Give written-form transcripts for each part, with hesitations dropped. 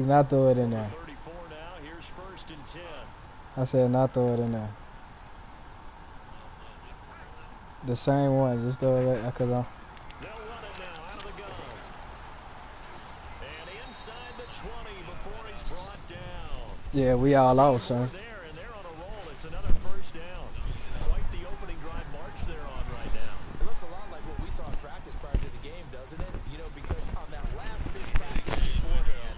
Not throw it in there. I said not throw it in there. The same one, just throw it right, cause I'm. They'll run it now out of the gun. And inside the 20 before he's brought down. Yeah, we all out, son. There, and they're on a roll. It's another first down. Quite the opening drive march they're on right now. It looks a lot like what we saw in practice prior to the game, doesn't it? You know, because on that last big practice beforehand,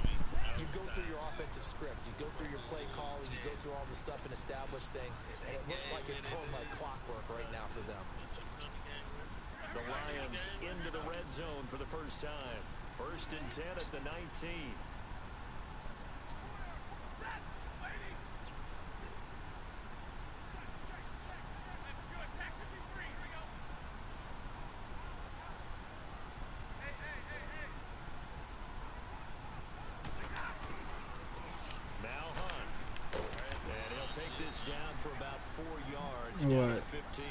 you go through your offensive script, you go through your play calling, you go through all the stuff and establish things, and it looks like it's going like clockwork right now for them. The Lions into the red zone for the first time. 1st and 10 at the 19. Now Hunt. And he'll take this down for about 4 yards. What? 15.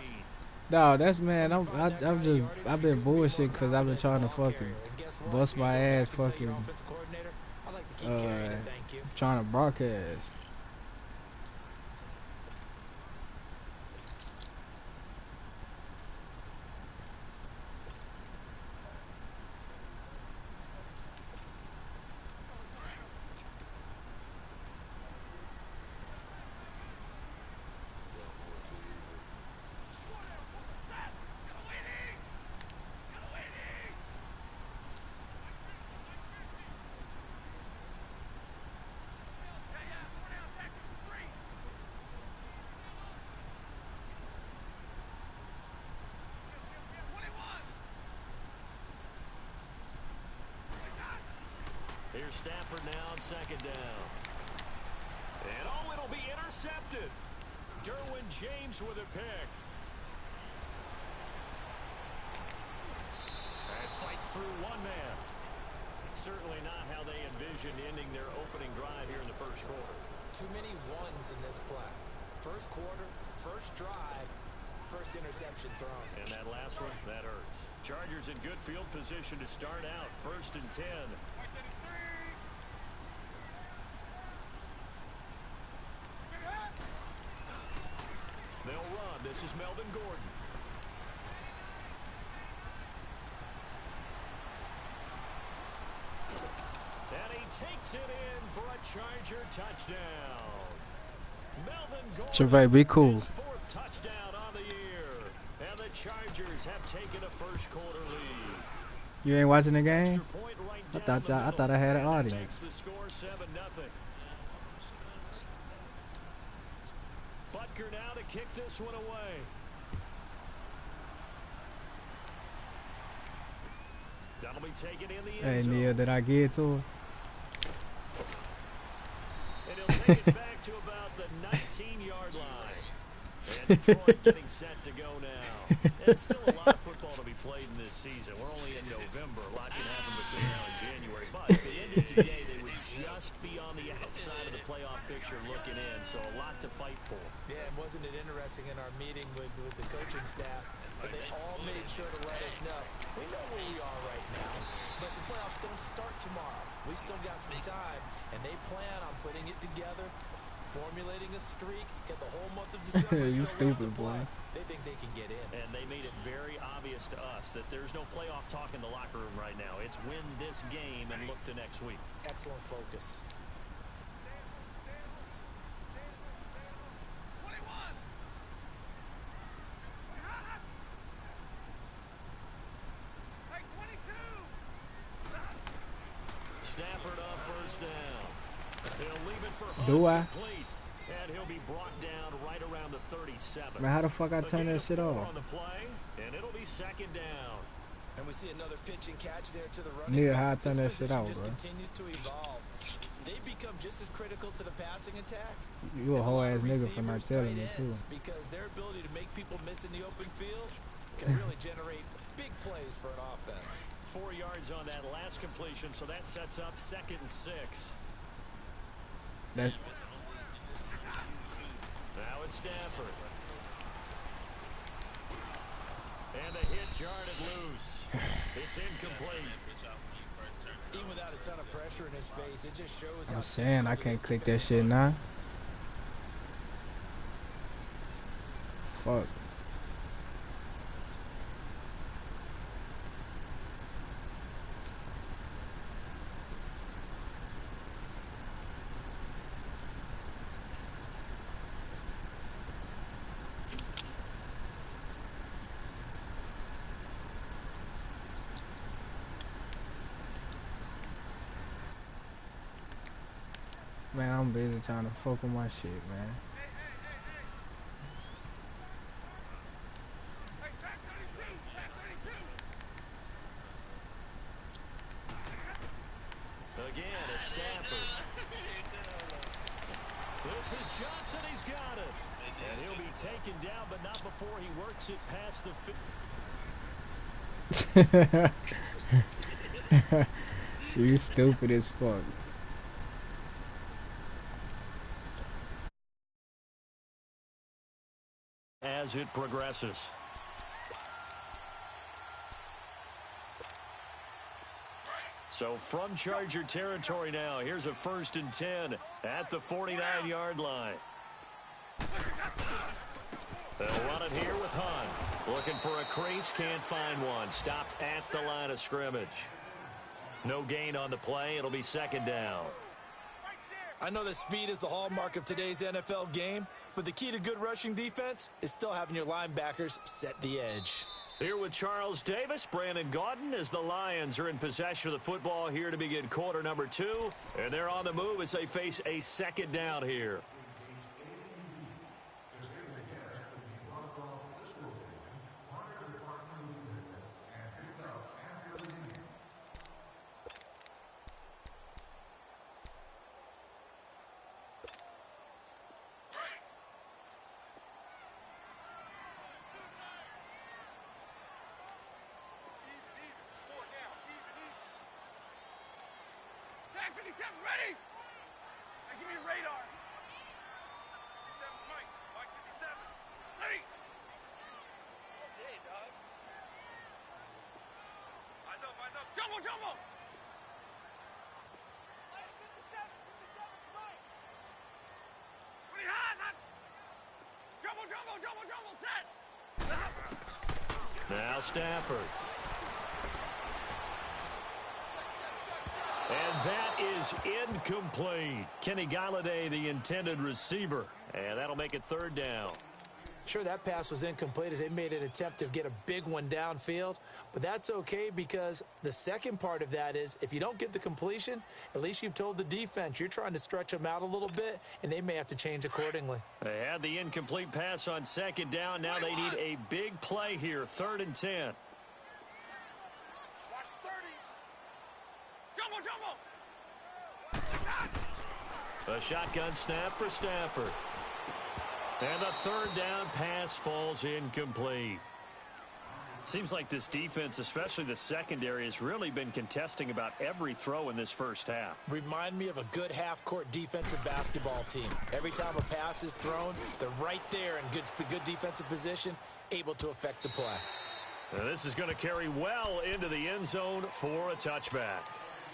No, that's man. I've been bullshit because I've been trying to fucking bust my ass, fucking trying to broadcast. Here's Stafford now on 2nd down. And it'll be intercepted. Derwin James with a pick. And fights through one man. Certainly not how they envisioned ending their opening drive here in the first quarter. Too many ones in this play. First quarter, first drive, first interception thrown. And that last one, that hurts. Chargers in good field position to start out. 1st and 10. They'll run. This is Melvin Gordon. And he takes it in for a Charger touchdown. Melvin Gordon. Survey, be cool. His 4th touchdown on the year. And the Chargers have taken a first quarter lead. You ain't watching the game? Right I thought I had an audience. The score 7-0. Butker now to kick this one away. That'll be taken in the end zone. Hey, Neil, did I get to her? And he'll take it back to about the 19-yard line. And Detroit getting set to go now. And still a lot of football to be played in this season. We're only in November. A lot can happen between now and January. But if they ended today, they would just be on the outside of the playoff picture looking in. So a lot to fight for. Yeah, and wasn't it interesting in our meeting with the coaching staff that they all made sure to let us know, we know where we are right now, but the playoffs don't start tomorrow. We still got some time, and they plan on putting it together, formulating a streak, get the whole month of December. You stupid, boy. They think they can get in. And they made it very obvious to us that there's no playoff talk in the locker room right now. It's win this game and look to next week. Excellent focus. Stafford on 1st down. They'll leave it for Do I? complete. And he'll be brought down right around the 37. Man, how the fuck I turn that shit off? On the play, and it'll be 2nd down. And we see another pitch and catch there to the running. Neil, how I turn that shit out, just bro? continues to evolve. They become just as critical to the passing attack. You a whole ass nigga for not telling me too. Because their ability to make people miss in the open field can really generate big plays for an offense. 4 yards on that last completion, so that sets up 2nd and 6. That's now it's Stafford. And a hit jarred it loose. It's incomplete. Even without a ton of pressure in his face, it just shows I'm how saying I difficult it can't is to click that finish shit one. now. Fuck. Man, I'm busy trying to fuck with my shit, man. Again, it's Stafford. This is Johnson. He's got it. And he'll be taken down, but not before he works it past the... You stupid as fuck. As it progresses. So from Charger territory now, here's a 1st and 10 at the 49-yard line. They'll run it here with Hunt. Looking for a crease, can't find one. Stopped at the line of scrimmage. No gain on the play. It'll be 2nd down. I know that speed is the hallmark of today's NFL game, but the key to good rushing defense is still having your linebackers set the edge. Here with Charles Davis, Brandon Gaudin, as the Lions are in possession of the football here to begin quarter number 2. And they're on the move as they face a 2nd down here. Ready? Hey, give me a radar. 57 Mike. Mike 57. Ready? All day, dog. Eyes up, eyes up. Jumbo, jumbo. Minus 57. 57's Mike. Pretty high, not. Jumbo, jumbo, jumbo, jumbo. Set. Now Stafford. And that is incomplete. Kenny Galladay, the intended receiver. And that'll make it 3rd down. Sure, that pass was incomplete as they made an attempt to get a big one downfield, but that's okay because the second part of that is if you don't get the completion, at least you've told the defense you're trying to stretch them out a little bit, and they may have to change accordingly. They had the incomplete pass on 2nd down. Now they need a big play here, 3rd and 10. Watch 30. Jumbo, jumbo. A shotgun snap for Stafford. And the 3rd down pass falls incomplete. Seems like this defense, especially the secondary, has really been contesting about every throw in this first half. Remind me of a good half-court defensive basketball team. Every time a pass is thrown, they're right there in good defensive position, able to affect the play. Now this is going to carry well into the end zone for a touchback.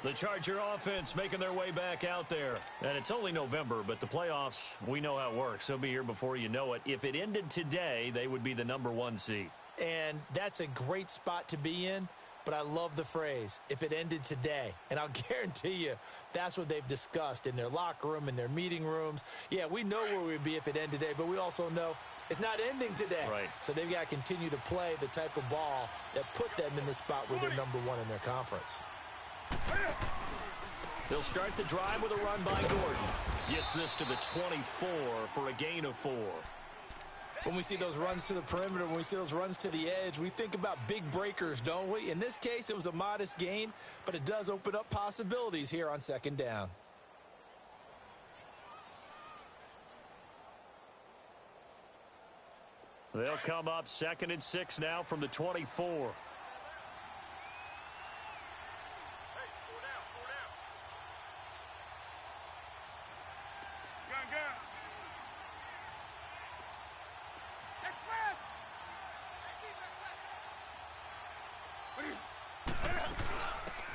The Charger offense making their way back out there. And it's only November, but the playoffs, we know how it works. They'll be here before you know it. If it ended today, they would be the #1 seed. And that's a great spot to be in, but I love the phrase, if it ended today. And I'll guarantee you that's what they've discussed in their locker room, in their meeting rooms. Yeah, we know where we'd be if it ended today, but we also know it's not ending today. Right. So they've got to continue to play the type of ball that put them in the spot where they're #1 in their conference. They'll start the drive with a run by Gordon. Gets this to the 24 for a gain of 4. When we see those runs to the perimeter, when we see those runs to the edge, we think about big breakers, don't we? In this case, it was a modest gain, but it does open up possibilities here on 2nd down. They'll come up 2nd and 6 now from the 24.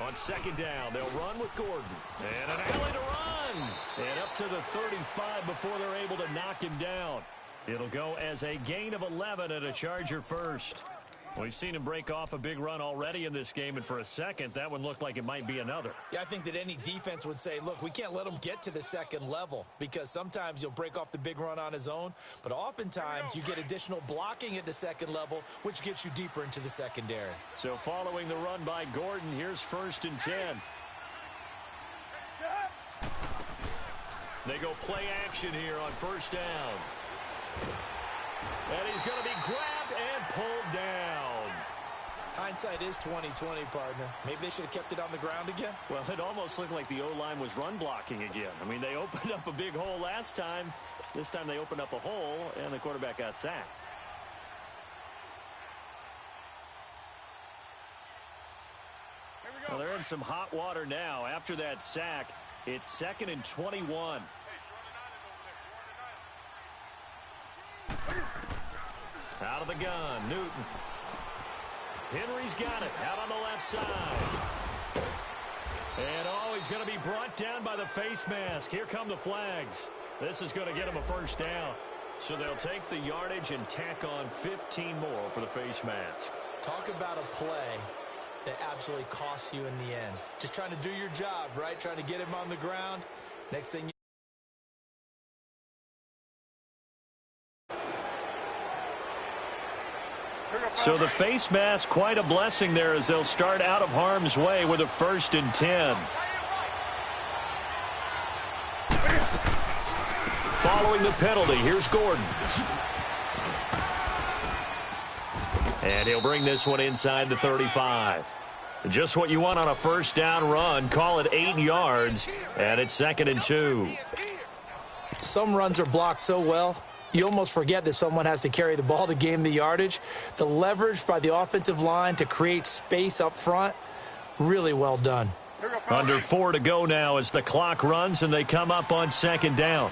On second down, they'll run with Gordon. And an alley to run. And up to the 35 before they're able to knock him down. It'll go as a gain of 11 and a Charger first. We've seen him break off a big run already in this game, and for a second, that one looked like it might be another. Yeah, I think that any defense would say, look, we can't let him get to the second level because sometimes he'll break off the big run on his own, but oftentimes you get additional blocking at the second level, which gets you deeper into the secondary. So following the run by Gordon, here's 1st and 10. They go play action here on 1st down. And he's going to be grabbed and pulled down. Hindsight is 20/20, partner. Maybe they should have kept it on the ground again. Well, it almost looked like the O-line was run blocking again. I mean, they opened up a big hole last time. This time they opened up a hole, and the quarterback got sacked. Well, they're in some hot water now. After that sack, it's 2nd and 21. Out of the gun, Newton. Henry's got it out on the left side. And, oh, he's going to be brought down by the face mask. Here come the flags. This is going to get him a 1st down. So they'll take the yardage and tack on 15 more for the face mask. Talk about a play that absolutely costs you in the end. Just trying to do your job, right? Trying to get him on the ground. Next thing you So the face mask, quite a blessing there as they'll start out of harm's way with a 1st and 10. Following the penalty, here's Gordon. And he'll bring this one inside the 35. Just what you want on a 1st down run. Call it 8 yards, and it's 2nd and 2. Some runs are blocked so well, you almost forget that someone has to carry the ball to gain the yardage. The leverage by the offensive line to create space up front, really well done. Under 4 to go now as the clock runs and they come up on 2nd down.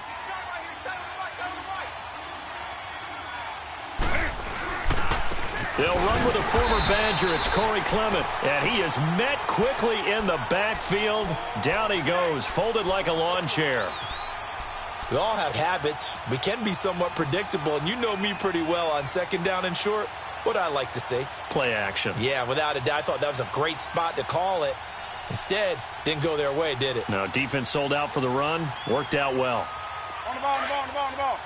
They'll run with a former Badger. It's Corey Clement, and he is met quickly in the backfield. Down he goes, folded like a lawn chair. We all have habits. We can be somewhat predictable, and you know me pretty well on 2nd down and short. What I like to say? Play action. Yeah, without a doubt. I thought that was a great spot to call it. Instead, didn't go their way, did it? No, defense sold out for the run. Worked out well. On the ball, on the ball, on the ball, on the ball.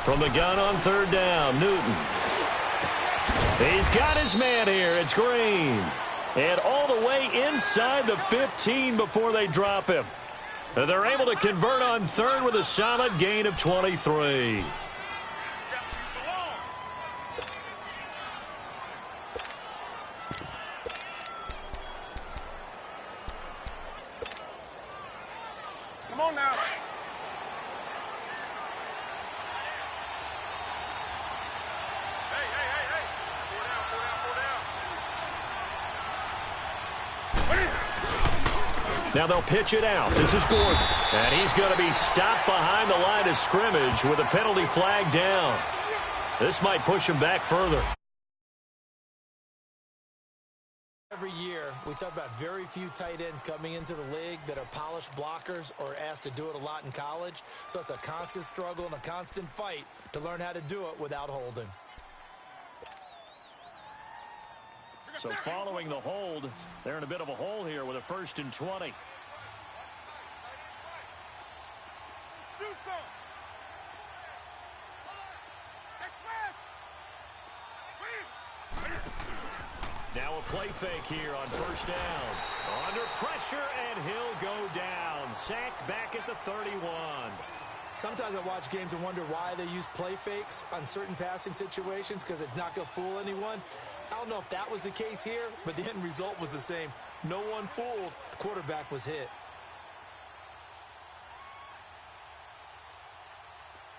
From the gun on 3rd down, Newton. He's got his man here. It's Green. And all the way inside the 15 before they drop him. And they're able to convert on 3rd with a solid gain of 23. Come on now. Now they'll pitch it out. This is Gordon. And he's going to be stopped behind the line of scrimmage with a penalty flag down. This might push him back further. Every year, we talk about very few tight ends coming into the league that are polished blockers or asked to do it a lot in college. So it's a constant struggle and a constant fight to learn how to do it without holding. So following the hold, they're in a bit of a hole here with a 1st and 20. Now a play fake here on 1st down. Under pressure, and he'll go down. Sacked back at the 31. Sometimes I watch games and wonder why they use play fakes on certain passing situations because it's not going to fool anyone. I don't know if that was the case here, but the end result was the same. No one fooled. The quarterback was hit.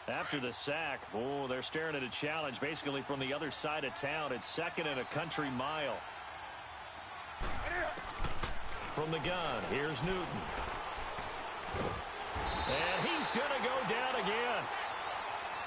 After the sack, oh, they're staring at a challenge basically from the other side of town. It's 2nd and a country mile. From the gun, here's Newton. And he's going to go down again.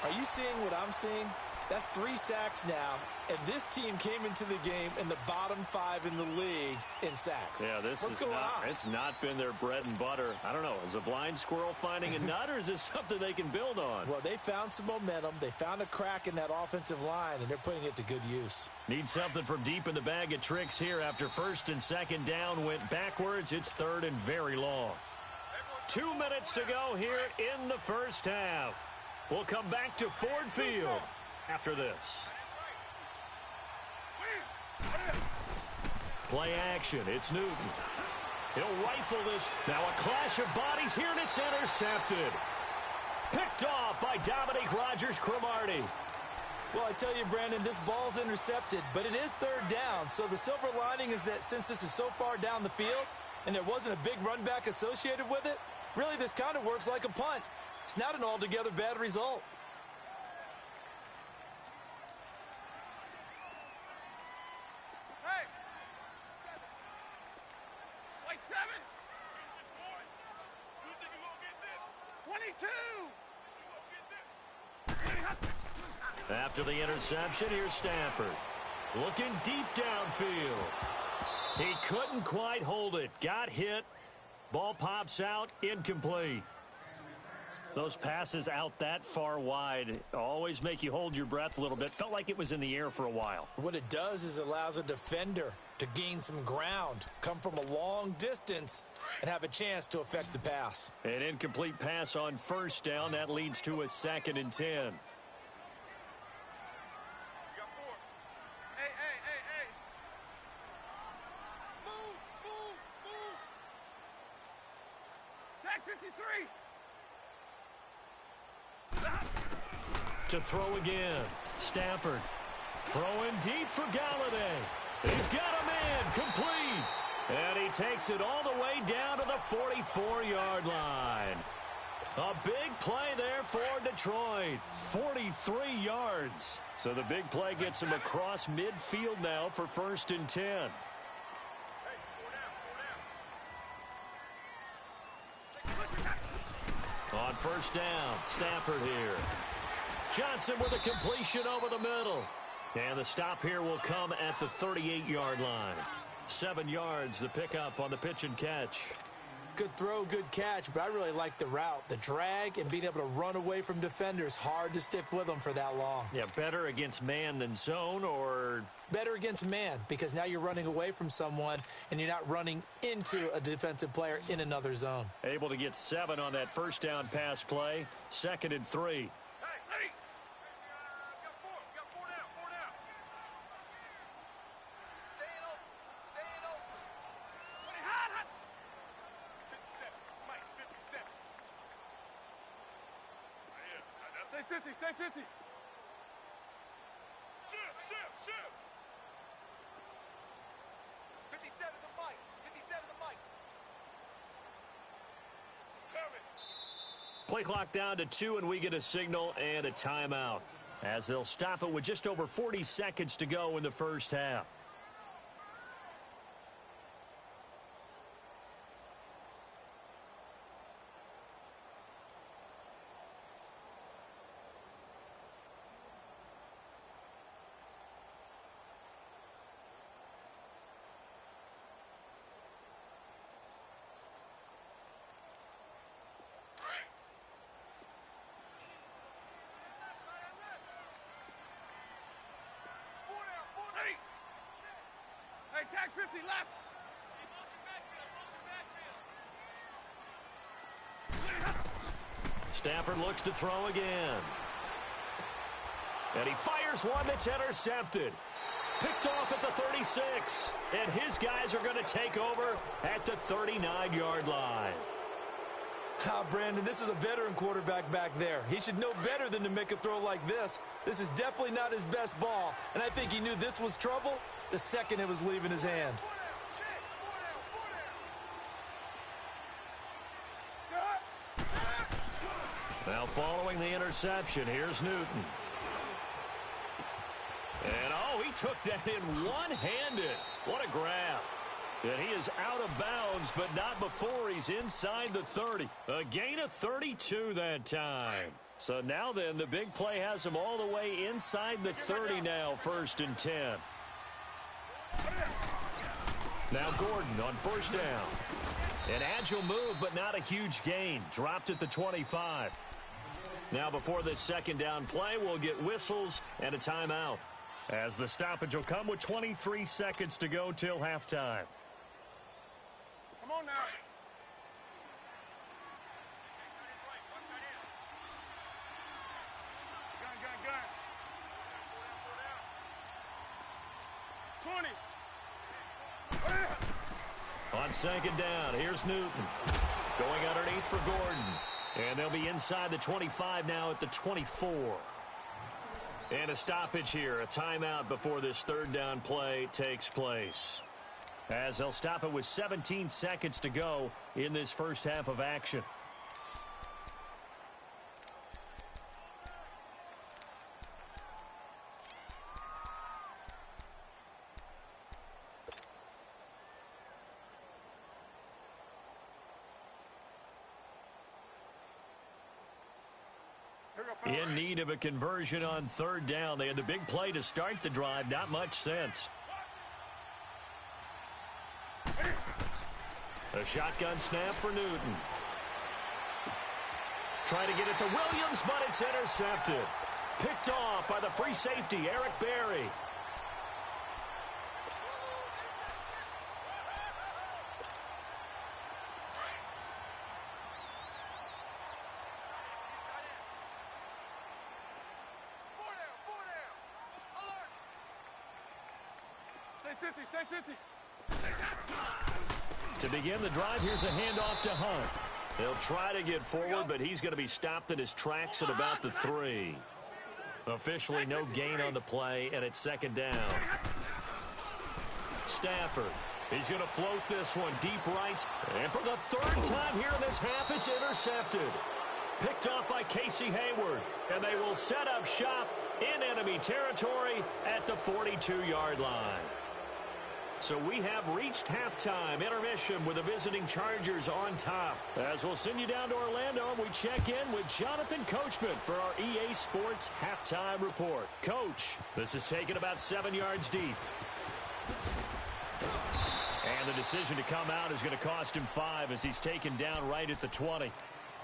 Are you seeing what I'm seeing? That's 3 sacks now, and this team came into the game in the bottom 5 in the league in sacks. Yeah, What's going on? It's not been their bread and butter. I don't know. Is a blind squirrel finding a nut, or is this something they can build on? Well, they found some momentum. They found a crack in that offensive line, and they're putting it to good use. Need something from deep in the bag of tricks here after first and second down went backwards. It's third and very long. 2 minutes to go here in the first half. We'll come back to Ford Field after this. Play action. It's Newton. He'll rifle this. Now a clash of bodies here, and it's intercepted. Picked off by Dominique Rodgers-Cromartie. Well, I tell you, Brandon, this ball's intercepted, but it is third down. So the silver lining is that since this is so far down the field and there wasn't a big run back associated with it, really this kind of works like a punt. It's not an altogether bad result. Hey! Like 7? You think you're going to get this? 22! After the interception, here's Stafford. Looking deep downfield. He couldn't quite hold it. Got hit. Ball pops out. Incomplete. Those passes out that far wide always make you hold your breath a little bit. Felt like it was in the air for a while. What it does is allows a defender to gain some ground, come from a long distance, and have a chance to affect the pass. An incomplete pass on first down. That leads to a 2nd and 10. Hey, hey, hey, hey. Move, move, move. Tag 53. To throw again. Stafford throwing deep for Galladay. He's got a man complete. And he takes it all the way down to the 44-yard line. A big play there for Detroit. 43 yards. So the big play gets him across midfield now for 1st and 10. On first down, Stafford here. Johnson with a completion over the middle. And the stop here will come at the 38-yard line. 7 yards, the pickup on the pitch and catch. Good throw, good catch, but I really like the route. The drag and being able to run away from defenders. Hard to stick with them for that long. Yeah, better against man than zone, or? Better against man, because now you're running away from someone and you're not running into a defensive player in another zone. Able to get 7 on that first down pass play. 2nd and 3. Hey, ready? Got 4 down, 4 down. Staying open, staying open. Ready, hot, hot. 57, Mike, 57. Stay 50, stay 50. Shift. 57 to Mike, 57 to Mike. Coming. Play clock down to 2, and we get a signal and a timeout, as they'll stop it with just over 40 seconds to go in the first half. Hey, tag 50 left. Stafford looks to throw again. And he fires one that's intercepted. Picked off at the 36. And his guys are going to take over at the 39-yard line. Brandon, this is a veteran quarterback back there. He should know better than to make a throw like this. This is definitely not his best ball, and I think he knew this was trouble the second it was leaving his hand. Now following the interception, here's Newton. And he took that in one-handed. What a grab. And he is out of bounds, but not before he's inside the 30. A gain of 32 that time. So now then, the big play has them all the way inside the 30 now, 1st and 10. Now Gordon on 1st down. An agile move, but not a huge gain. Dropped at the 25. Now before this 2nd down play, we'll get whistles and a timeout, as the stoppage will come with 23 seconds to go till halftime. Come on now. Gun. 20. On 2nd down, here's Newton. Going underneath for Gordon. And they'll be inside the 25 now at the 24. And a stoppage here, a timeout before this 3rd down play takes place, as they'll stop it with 17 seconds to go in this first half of action. In need of a conversion on 3rd down. They had the big play to start the drive. Not much sense. A shotgun snap for Newton. Trying to get it to Williams, but it's intercepted. Picked off by the free safety, Eric Berry. Stay 50. To begin the drive, here's a handoff to Hunt. He'll try to get forward, but he's going to be stopped in his tracks at about the 3. Officially no gain on the play, and it's 2nd down. Stafford. He's going to float this one deep right. And for the 3rd time here in this half, it's intercepted. Picked off by Casey Hayward. And they will set up shop in enemy territory at the 42-yard line. So we have reached halftime intermission with the visiting Chargers on top. As we'll send you down to Orlando, and we check in with Jonathan Coachman for our EA Sports Halftime Report. Coach, this is taken about 7 yards deep. And the decision to come out is going to cost him 5 as he's taken down right at the 20.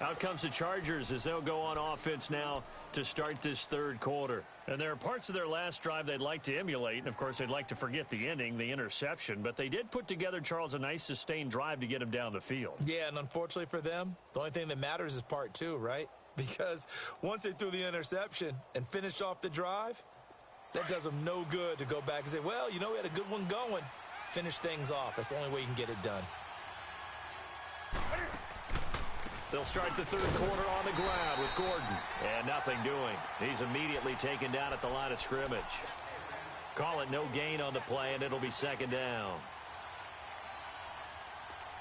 Out comes the Chargers as they'll go on offense now to start this 3rd quarter. And there are parts of their last drive they'd like to emulate. And, of course, they'd like to forget the ending, the interception. But they did put together, Charles, a nice sustained drive to get him down the field. Yeah, and unfortunately for them, the only thing that matters is part 2, right? Because once they threw the interception and finished off the drive, that does them no good to go back and say, well, you know, we had a good one going. Finish things off. That's the only way you can get it done. They'll start the 3rd quarter on the ground with Gordon. And nothing doing. He's immediately taken down at the line of scrimmage. Call it no gain on the play, and it'll be 2nd down.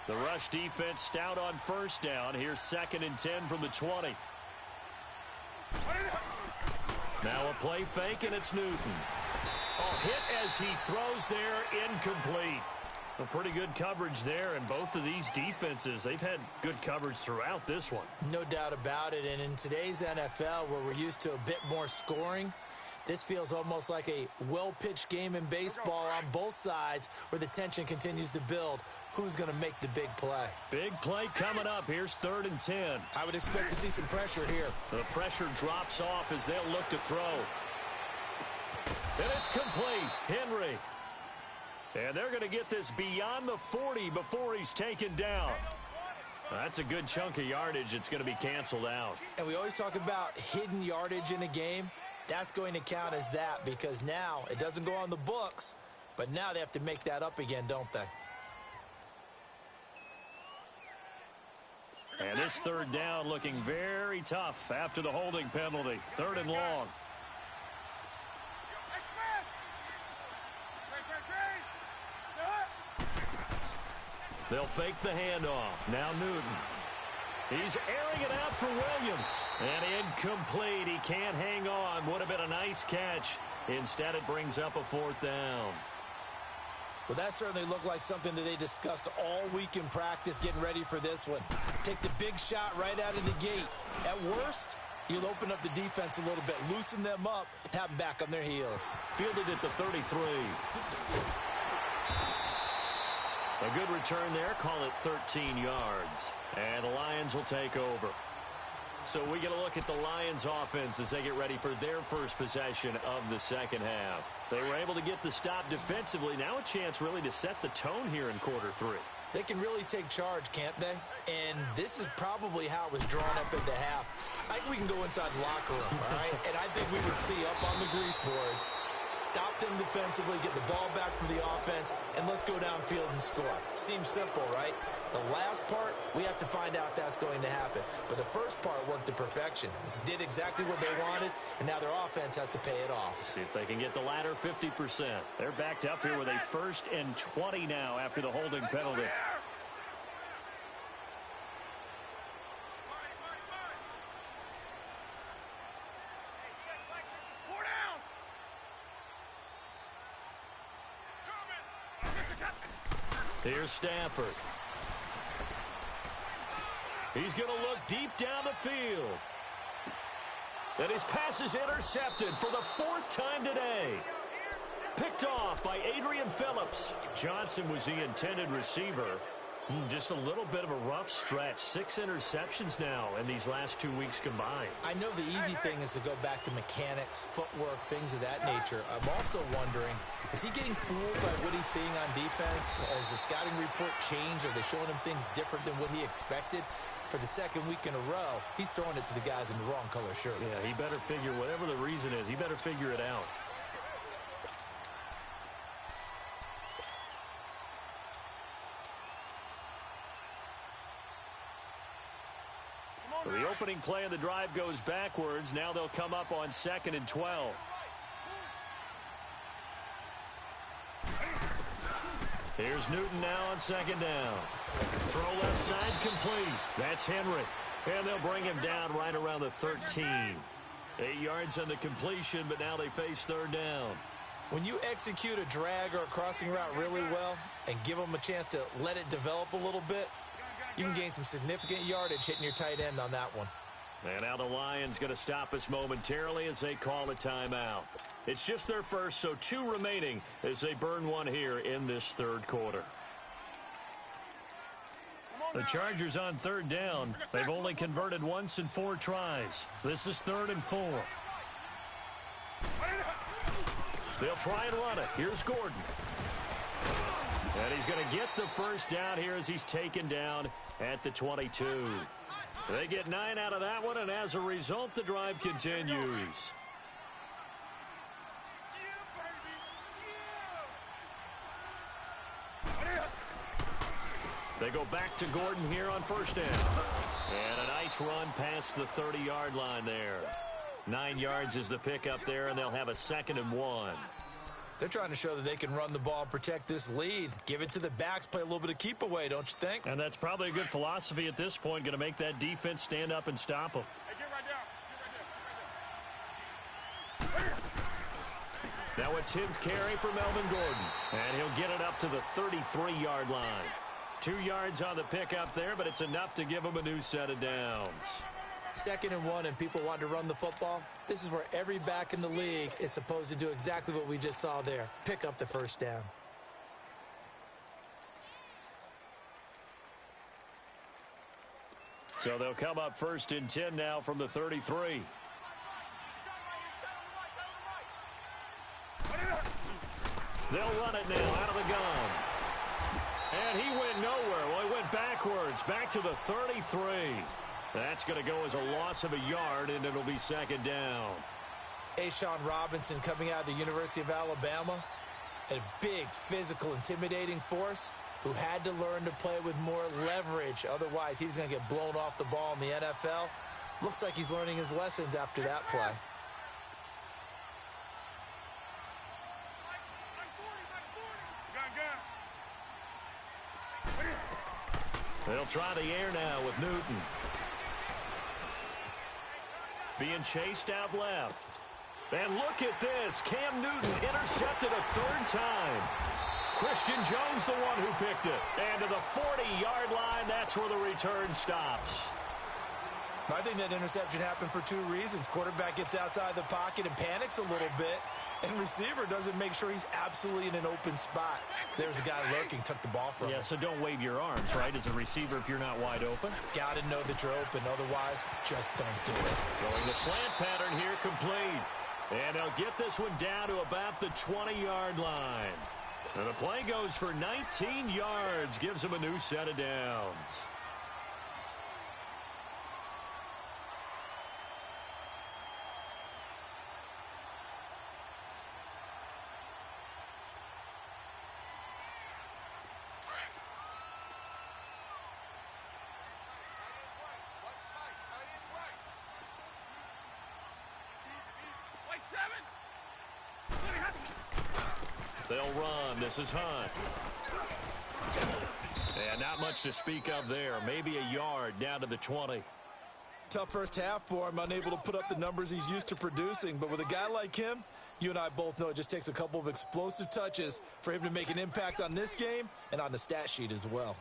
The rush defense stout on 1st down. Here's 2nd and 10 from the 20. Now a play fake, and it's Newton. Hit as he throws there, incomplete. A pretty good coverage there, and both of these defenses, they've had good coverage throughout this one. No doubt about it, and in today's NFL, where we're used to a bit more scoring, this feels almost like a well-pitched game in baseball on both sides where the tension continues to build. Who's going to make the big play? Big play coming up. Here's 3rd and 10. I would expect to see some pressure here. The pressure drops off as they'll look to throw. And it's complete. Henry. And they're going to get this beyond the 40 before he's taken down. That's a good chunk of yardage. It's going to be canceled out. And we always talk about hidden yardage in a game. That's going to count as that because now it doesn't go on the books, but now they have to make that up again, don't they? And this 3rd down looking very tough after the holding penalty. 3rd and long. They'll fake the handoff. Now Newton. He's airing it out for Williams. And incomplete. He can't hang on. Would have been a nice catch. Instead, it brings up a 4th down. Well, that certainly looked like something that they discussed all week in practice getting ready for this one. Take the big shot right out of the gate. At worst, You'll open up the defense a little bit, loosen them up, have them back on their heels. Fielded at the 33. A good return there. Call it 13 yards. And the Lions will take over. So we get a look at the Lions offense as they get ready for their first possession of the second half. They were able to get the stop defensively. Now a chance really to set the tone here in quarter 3. They can really take charge, can't they? And this is probably how it was drawn up in the half. I think we can go inside the locker room, all right? And I think we would see up on the grease boards, stop them defensively, get the ball back for the offense, and let's go downfield and score. Seems simple, right? The last part, we have to find out that's going to happen. But the first part worked to perfection. Did exactly what they wanted, and now their offense has to pay it off. See if they can get the latter 50%. They're backed up here with a 1st and 20 now after the holding penalty. Here's Stafford. He's going to look deep down the field. And his pass is intercepted for the 4th time today. Picked off by Adrian Phillips. Johnson was the intended receiver. Just a little bit of a rough stretch. 6 interceptions now in these last 2 weeks combined. I know the easy thing is to go back to mechanics, footwork, things of that nature. I'm also wondering, is he getting fooled by what he's seeing on defense? Has the scouting report changed? Are they showing him things different than what he expected? For the 2nd week in a row, he's throwing it to the guys in the wrong color shirts. Yeah, he better figure, whatever the reason is, he better figure it out. So the opening play of the drive goes backwards. Now they'll come up on 2nd and 12. Here's Newton now on 2nd down. Throw left side complete. That's Henry. And they'll bring him down right around the 13. 8 yards on the completion, but now they face 3rd down. When you execute a drag or a crossing route really well and give them a chance to let it develop a little bit, you can gain some significant yardage hitting your tight end on that one. And now the Lions going to stop us momentarily as they call a timeout. It's just their first, so 2 remaining as they burn one here in this 3rd quarter. The Chargers on 3rd down. They've only converted once in 4 tries. This is 3rd and 4. They'll try and run it. Here's Gordon. And he's going to get the first down here as he's taken down at the 22. They get 9 out of that one, and as a result, the drive continues. They go back to Gordon here on 1st down. And a nice run past the 30-yard line there. 9 yards is the pickup there, and they'll have a 2nd and 1. They're trying to show that they can run the ball and protect this lead. Give it to the backs, play a little bit of keep away, don't you think? And that's probably a good philosophy at this point, going to make that defense stand up and stop them. Hey, get right down. Get right down. Now a 10th carry for Melvin Gordon. And he'll get it up to the 33-yard line. 2 yards on the pickup there, but it's enough to give him a new set of downs. 2nd and 1 and people want to run the football. This is where every back in the league is supposed to do exactly what we just saw there. Pick up the first down. So they'll come up 1st and 10 now from the 33. They'll run it now out of the gun. And he went nowhere. Well, he went backwards, back to the 33. That's going to go as a loss of a yard, and it'll be 2nd down. Ashawn Robinson coming out of the University of Alabama. A big, physical, intimidating force who had to learn to play with more leverage. Otherwise, he was going to get blown off the ball in the NFL. Looks like he's learning his lessons after that play. They'll try the air now with Newton. Being chased out left. And look at this. Cam Newton intercepted a 3rd time. Christian Jones the one who picked it. And to the 40-yard line, that's where the return stops. I think that interception happened for two reasons. Quarterback gets outside the pocket and panics a little bit, and receiver doesn't make sure he's absolutely in an open spot. So there's a guy lurking, took the ball from him. Yeah, so don't wave your arms, right, as a receiver if you're not wide open. Got to know that you're open. Otherwise, just don't do it. Throwing the slant pattern here complete. And they'll get this one down to about the 20-yard line. And the play goes for 19 yards, gives them a new set of downs. They'll run. This is Hunt. And not much to speak of there. Maybe a yard down to the 20. Tough first half for him, unable to put up the numbers he's used to producing. But with a guy like him, you and I both know it just takes a couple of explosive touches for him to make an impact on this game and on the stat sheet as well.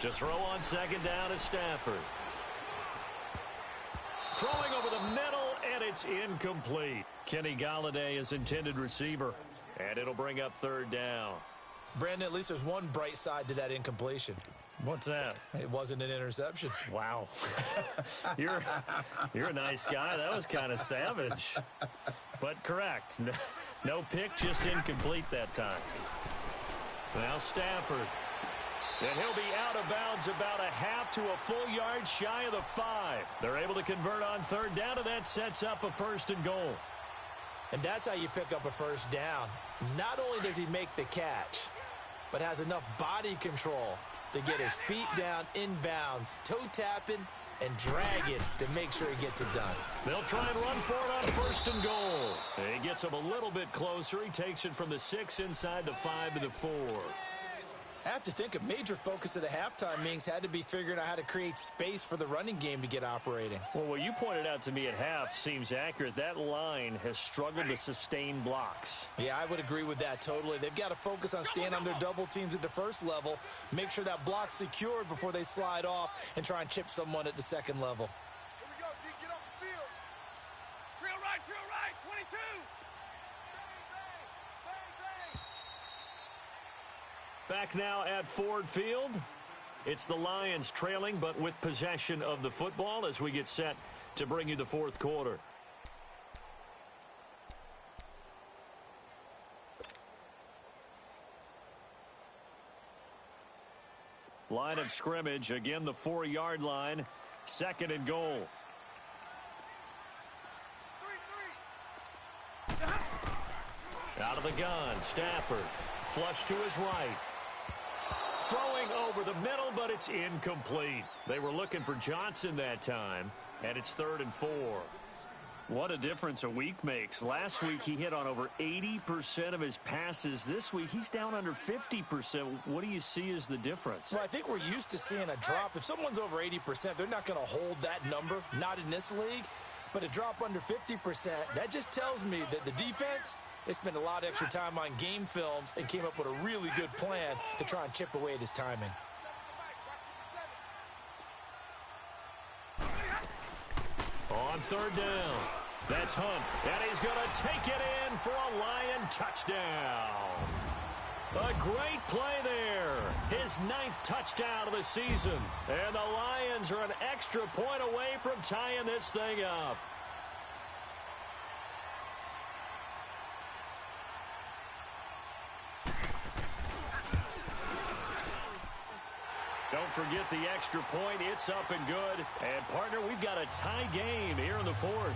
To throw on second down is Stafford. Throwing over the middle, and it's incomplete. Kenny Golladay is intended receiver, and it'll bring up third down. Brandon, at least there's one bright side to that incompletion. What's that? It wasn't an interception. Wow. You're a nice guy. That was kind of savage. But correct. No pick, just incomplete that time. Now Stafford. And he'll be out of bounds about a half to a full yard shy of the 5. They're able to convert on third down, and that sets up a first and goal. And that's how you pick up a first down. Not only does he make the catch, but has enough body control to get his feet down inbounds, toe tapping and dragging to make sure he gets it done. They'll try and run for it on first and goal. He gets him a little bit closer. He takes it from the 6 inside the 5 to the 4. I have to think a major focus of the halftime meetings had to be figuring out how to create space for the running game to get operating. Well, what you pointed out to me at half seems accurate. That line has struggled to sustain blocks. Yeah, I would agree with that totally. They've got to focus on staying on their double teams at the first level, make sure that block's secured before they slide off and try and chip someone at the second level. Here we go, G. Get off the field. Drill right, 22. Back now at Ford Field. It's the Lions trailing, but with possession of the football as we get set to bring you the fourth quarter. Line of scrimmage, again the 4-yard line, second and goal. 3-3. Out of the gun, Stafford, flush to his right. Throwing over the middle, but it's incomplete. They were looking for Johnson that time, and it's 3rd and 4. What a difference a week makes. Last week he hit on over 80% of his passes. This week he's down under 50%. What do you see as the difference? Well, I think we're used to seeing a drop. If someone's over 80%, they're not going to hold that number, not in this league. But a drop under 50%, that just tells me that the defense, they spent a lot of extra time on game films and came up with a really good plan to try and chip away at his timing. On third down, that's Hunt, and he's going to take it in for a Lion touchdown. A great play there. His 9th touchdown of the season. And the Lions are an extra point away from tying this thing up. Don't forget the extra point. It's up and good. And, partner, we've got a tie game here in the 4th.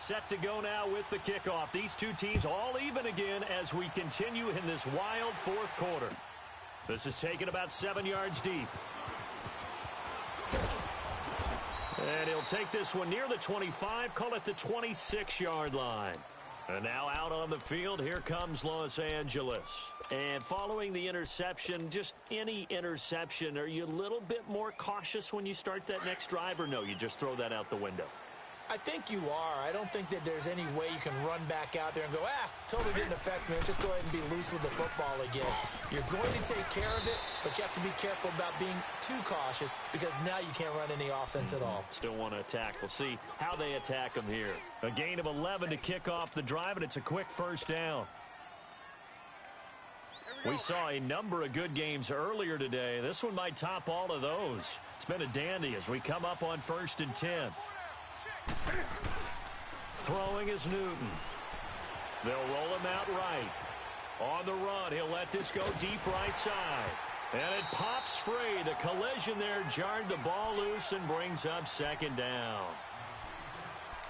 set to go now with the kickoff. These two teams all even again as we continue in this wild fourth quarter. This is taken about 7 yards deep. And he'll take this one near the 25, call it the 26-yard line. And now out on the field, here comes Los Angeles. And following the interception, just any interception, are you a little bit more cautious when you start that next drive, or no, you just throw that out the window? I think you are. I don't think that there's any way you can run back out there and go, totally didn't affect me. Just go ahead and be loose with the football again. You're going to take care of it, but you have to be careful about being too cautious because now you can't run any offense at all. Still want to attack. We'll see how they attack them here. A gain of 11 to kick off the drive, and it's a quick first down. We saw a number of good games earlier today. This one might top all of those. It's been a dandy as we come up on 1st and 10. Throwing is Newton. They'll roll him out right. On the run, he'll let this go deep right side. And it pops free. The collision there jarred the ball loose and brings up 2nd down.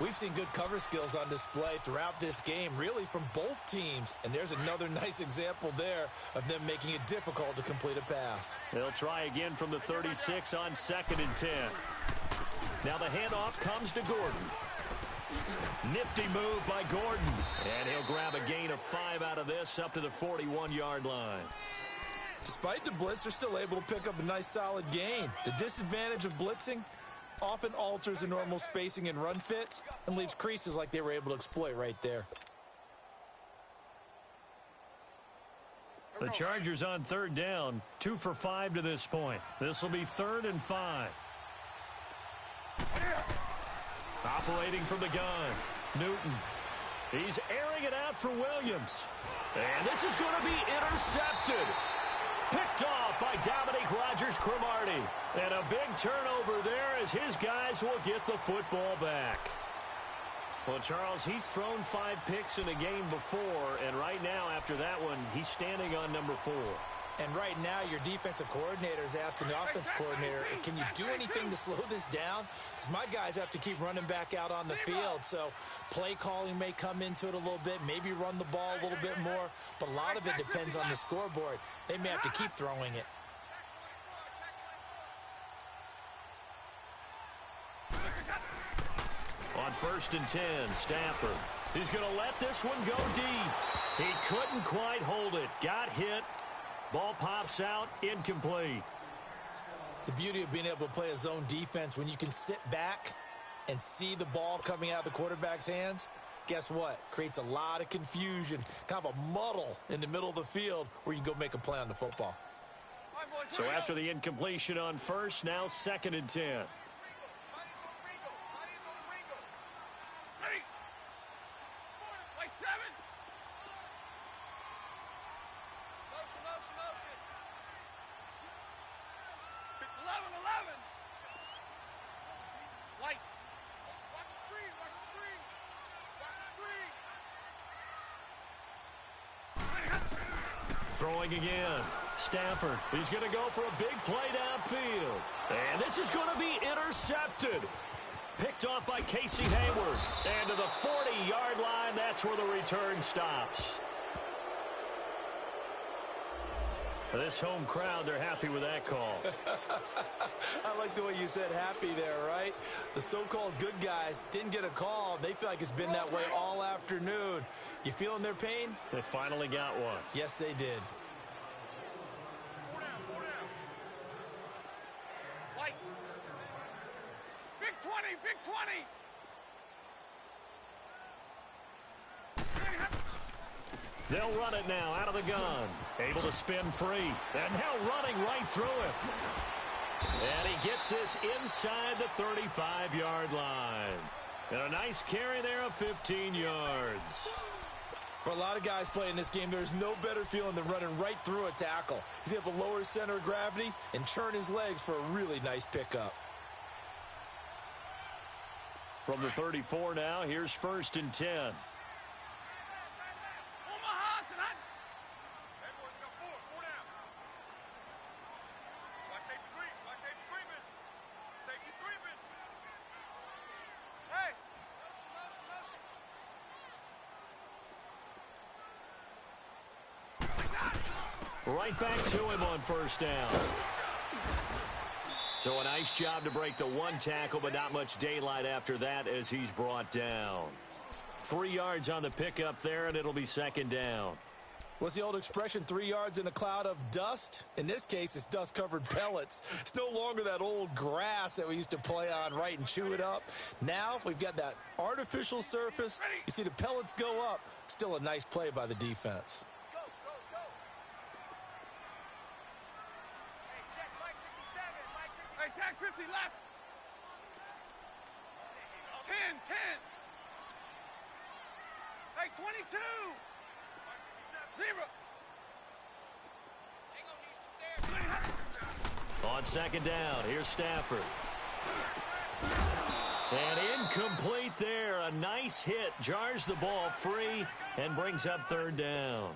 We've seen good cover skills on display throughout this game, really from both teams. And there's another nice example there of them making it difficult to complete a pass. They'll try again from the 36 on 2nd and 10. Now the handoff comes to Gordon. Nifty move by Gordon. And he'll grab a gain of 5 out of this up to the 41-yard line. Despite the blitz, they're still able to pick up a nice solid gain. The disadvantage of blitzing often alters the normal spacing and run fits and leaves creases like they were able to exploit right there. The Chargers on 3rd down, 2 for 5 to this point. This will be 3rd and 5. Operating from the gun, Newton. He's airing it out for Williams. And this is going to be intercepted. Picked off by Dominique Rodgers-Cromartie. And a big turnover there as his guys will get the football back. Well, Charles, he's thrown 5 picks in a game before, and right now after that one, he's standing on number 4. And right now, your defensive coordinator is asking the offense coordinator, can you do anything to slow this down? Because my guys have to keep running back out on the field. So play calling may come into it a little bit, maybe run the ball a little bit more. But a lot of it depends on the scoreboard. They may have to keep throwing it. On 1st and 10, Stafford. He's going to let this one go deep. He couldn't quite hold it. Got hit. Ball pops out, incomplete. The beauty of being able to play a zone defense when you can sit back and see the ball coming out of the quarterback's hands, guess what? Creates a lot of confusion, kind of a muddle in the middle of the field where you can go make a play on the football. So after the incompletion on 1st, now 2nd and 10. Throwing again. Stafford. He's going to go for a big play downfield. And this is going to be intercepted. Picked off by Casey Hayward. And to the 40-yard line, that's where the return stops. For this home crowd, they're happy with that call. I like the way you said happy there, right? The so-called good guys didn't get a call. They feel like it's been that way all afternoon. You feeling their pain? They finally got one. Yes, they did. White. Big 20, big 20. They'll run it now out of the gun. Able to spin free. And now running right through him. And he gets this inside the 35-yard line. And a nice carry there of 15 yards. For a lot of guys playing this game, there's no better feeling than running right through a tackle. He's able to lower his center of gravity and churn his legs for a really nice pickup. From the 34 now, here's 1st and 10. Right back to him on first down. So a nice job to break the one tackle, but not much daylight after that as he's brought down. 3 yards on the pickup there, and it'll be second down. What's the old expression, 3 yards in a cloud of dust? In this case, it's dust-covered pellets. It's no longer that old grass that we used to play on, right, and chew it up. Now we've got that artificial surface. You see the pellets go up. Still a nice play by the defense. Go, go, go. Hey, check Mike 57. Mike 57. Hey, tag 50 left. 10. Hey, 22. 0. On second down, here's Stafford. And incomplete there. A nice hit. Jars the ball free and brings up third down.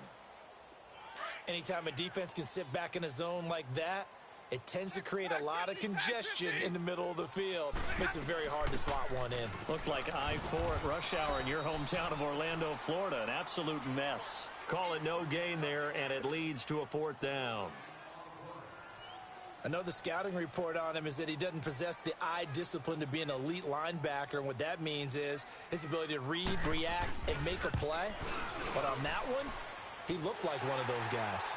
Anytime a defense can sit back in a zone like that, it tends to create a lot of congestion in the middle of the field. Makes it very hard to slot one in. Looked like I-4 at rush hour in your hometown of Orlando, Florida. An absolute mess. Call it no gain there, and it leads to a fourth down. I know the scouting report on him is that he doesn't possess the eye discipline to be an elite linebacker, and what that means is his ability to read, react, and make a play. But on that one, he looked like one of those guys.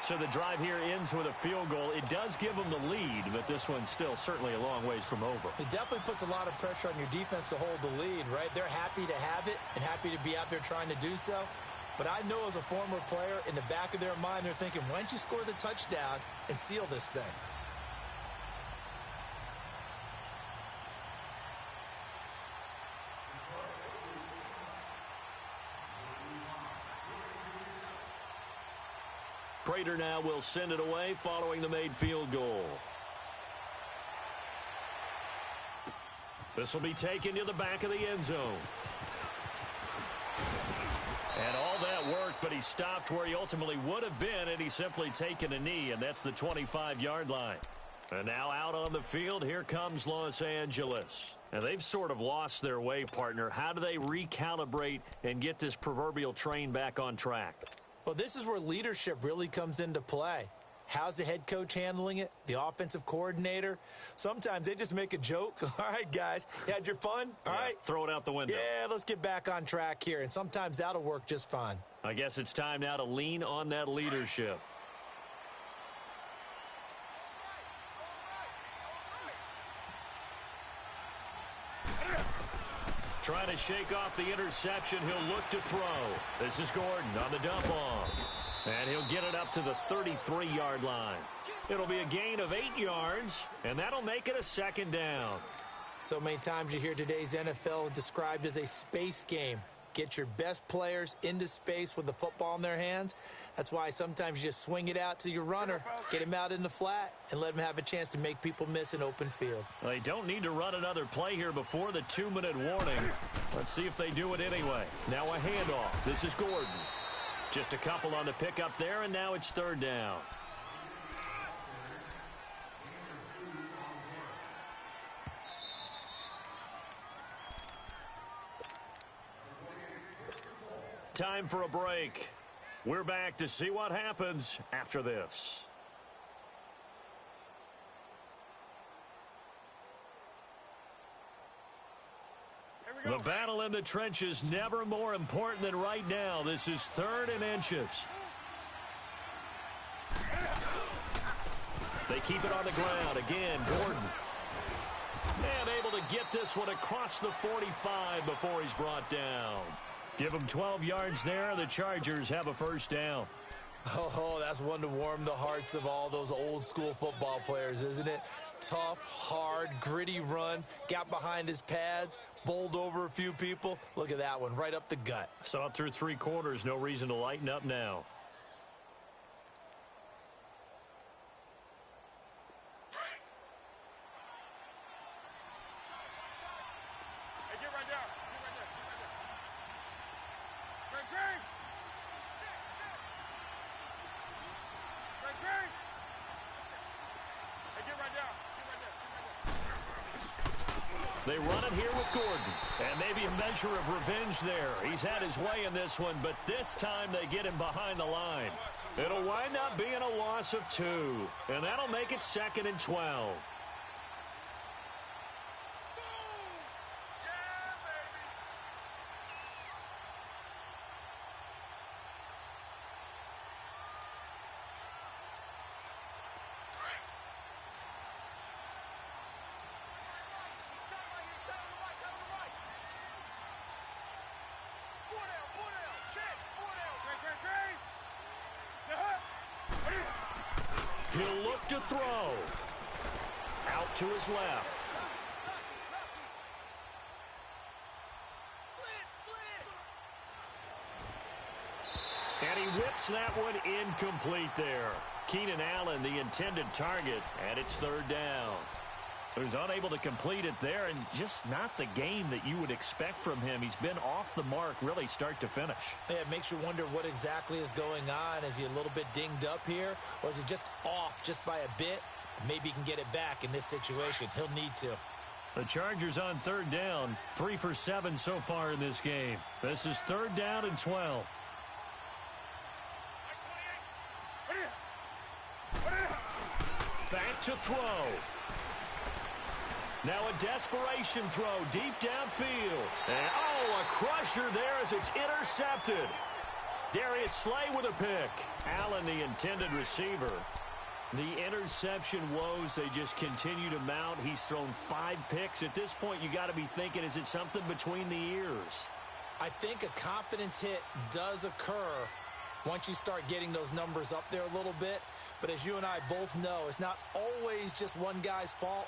So the drive here ends with a field goal. It does give them the lead, but this one's still certainly a long ways from over. It definitely puts a lot of pressure on your defense to hold the lead, right? They're happy to have it and happy to be out there trying to do so. But I know as a former player, in the back of their mind, they're thinking, why don't you score the touchdown and seal this thing? Prater now will send it away following the made field goal. This will be taken to the back of the end zone. And all that worked, but he stopped where he ultimately would have been, and he's simply taken a knee, and that's the 25-yard line. And now out on the field, here comes Los Angeles. And they've sort of lost their way, partner. How do they recalibrate and get this proverbial train back on track? Well, this is where leadership really comes into play. How's the head coach handling it? The offensive coordinator? Sometimes they just make a joke. All right, guys, you had your fun? All right. Throw it out the window. Yeah, let's get back on track here. And sometimes that'll work just fine. I guess it's time now to lean on that leadership. Trying to shake off the interception. He'll look to throw. This is Gordon on the dump off. And he'll get it up to the 33-yard line. It'll be a gain of 8 yards, and that'll make it a second down. So many times you hear today's NFL described as a space game. Get your best players into space with the football in their hands. That's why sometimes you just swing it out to your runner, get him out in the flat, and let him have a chance to make people miss an open field. They don't need to run another play here before the 2-minute warning. Let's see if they do it anyway. Now a handoff. This is Gordon. Just a couple on the pickup there, and now it's third down. Time for a break. We're back to see what happens after this. The battle in the trenches never more important than right now. This is 3rd and inches. They keep it on the ground. Again, Gordon. And able to get this one across the 45 before he's brought down. Give them 12 yards there. The Chargers have a first down. Oh, that's one to warm the hearts of all those old school football players, isn't it? Tough, hard, gritty run. Got behind his pads, bowled over a few people. Look at that one, right up the gut. Saw it through 3 quarters. No reason to lighten up now. Hey, get right there. Greg. Hey, get right there. They run it here with Gordon. And maybe a measure of revenge there. He's had his way in this one, but this time they get him behind the line. It'll wind up being a loss of 2, and that'll make it 2nd and 12. He'll look to throw. Out to his left. And he whips that one incomplete there. Keenan Allen, the intended target, and it's 3rd down. So he's unable to complete it there, and just not the game that you would expect from him. He's been off the mark really start to finish. Yeah, it makes you wonder what exactly is going on. Is he a little bit dinged up here, or is it just off just by a bit? Maybe he can get it back in this situation. He'll need to. The Chargers on 3rd down, 3 for 7 so far in this game. This is 3rd down and 12. Back to throw. Now a desperation throw deep downfield. And, a crusher there as it's intercepted. Darius Slay with a pick. Allen, the intended receiver. The interception woes, they just continue to mount. He's thrown 5 picks. At this point, you got to be thinking, is it something between the ears? I think a confidence hit does occur once you start getting those numbers up there a little bit. But as you and I both know, it's not always just one guy's fault.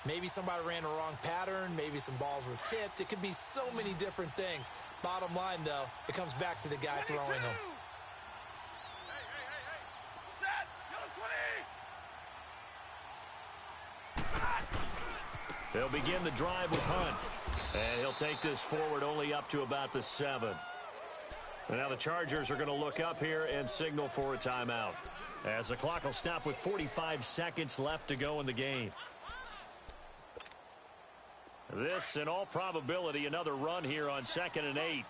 Maybe somebody ran a wrong pattern. Maybe some balls were tipped. It could be so many different things. Bottom line, though, it comes back to the guy throwing them. They'll begin the drive with Hunt. And he'll take this forward only up to about the 7. And now the Chargers are going to look up here and signal for a timeout, as the clock will stop with 45 seconds left to go in the game. This, in all probability, another run here on 2nd and 8.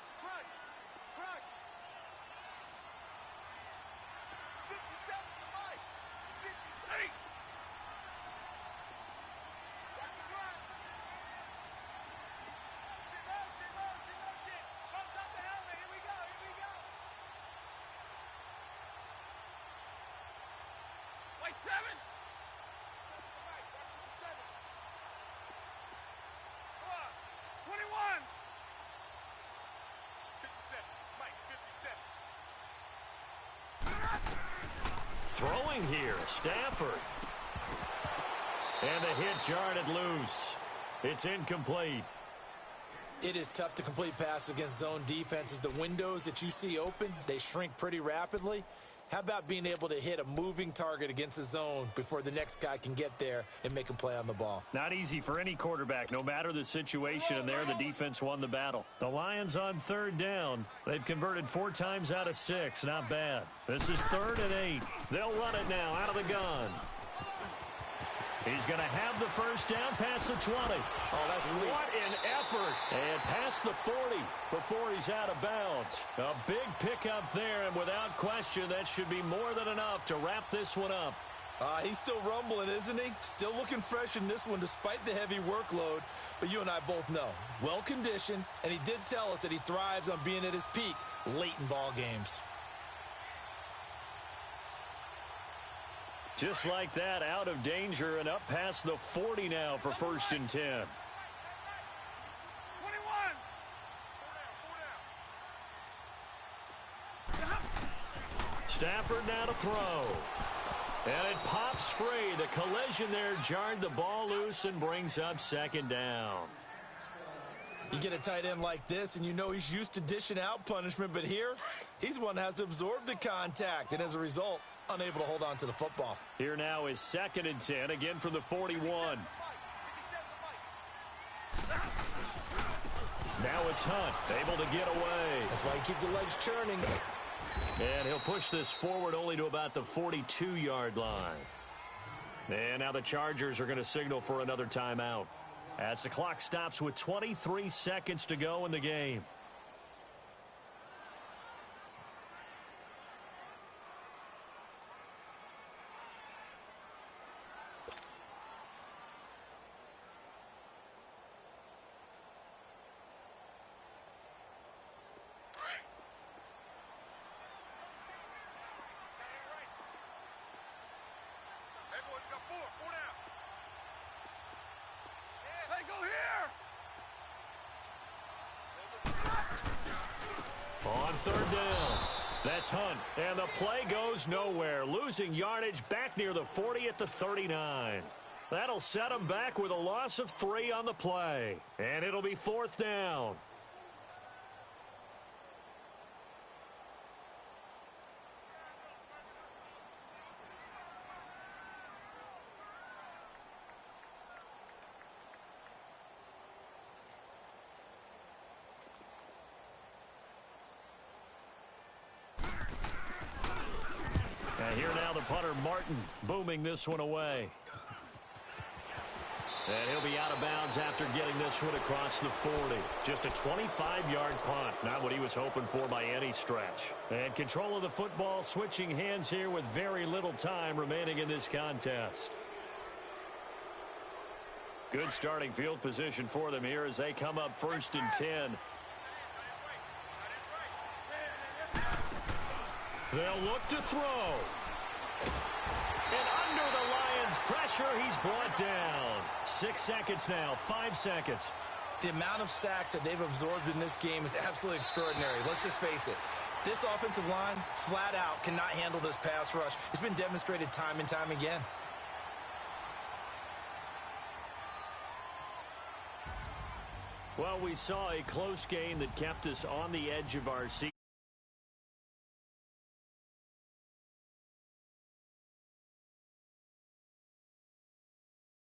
Throwing here, Stafford. And the hit jarred it loose. It's incomplete. It is tough to complete passes against zone defenses. The windows that you see open, they shrink pretty rapidly. How about being able to hit a moving target against a zone before the next guy can get there and make a play on the ball? Not easy for any quarterback, no matter the situation, and there the defense won the battle. The Lions on 3rd down. They've converted 4 times out of 6. Not bad. This is 3rd and 8. They'll run it now out of the gun. He's going to have the first down past the 20. Oh, that's sweet. What an effort. And past the 40 before he's out of bounds. A big pickup there, and without question, that should be more than enough to wrap this one up. He's still rumbling, isn't he? Still looking fresh in this one despite the heavy workload. But you and I both know, well-conditioned, and he did tell us that he thrives on being at his peak late in ball games. Just like that, out of danger and up past the 40 now for 1st and 10. 21. Stafford now to throw. And it pops free. The collision there jarred the ball loose and brings up 2nd down. You get a tight end like this, and you know he's used to dishing out punishment, but here, he's one that has to absorb the contact, and as a result, unable to hold on to the football. Here now is 2nd and 10, again from the 41. Now it's Hunt, able to get away. That's why you keep the legs churning. And he'll push this forward only to about the 42-yard line. And now the Chargers are going to signal for another timeout, as the clock stops with 23 seconds to go in the game. On third down. That's Hunt. And the play goes nowhere. Losing yardage back near the 40 at the 39. That'll set him back with a loss of 3 on the play. And it'll be fourth down. And here now the punter, Martin, booming this one away. And he'll be out of bounds after getting this one across the 40. Just a 25-yard punt. Not what he was hoping for by any stretch. And control of the football switching hands here with very little time remaining in this contest. Good starting field position for them here as they come up first and 10. They'll look to throw. And under the Lions' pressure, he's brought down. 6 seconds now, 5 seconds. The amount of sacks that they've absorbed in this game is absolutely extraordinary. Let's just face it. This offensive line, flat out, cannot handle this pass rush. It's been demonstrated time and time again. Well, we saw a close game that kept us on the edge of our seat.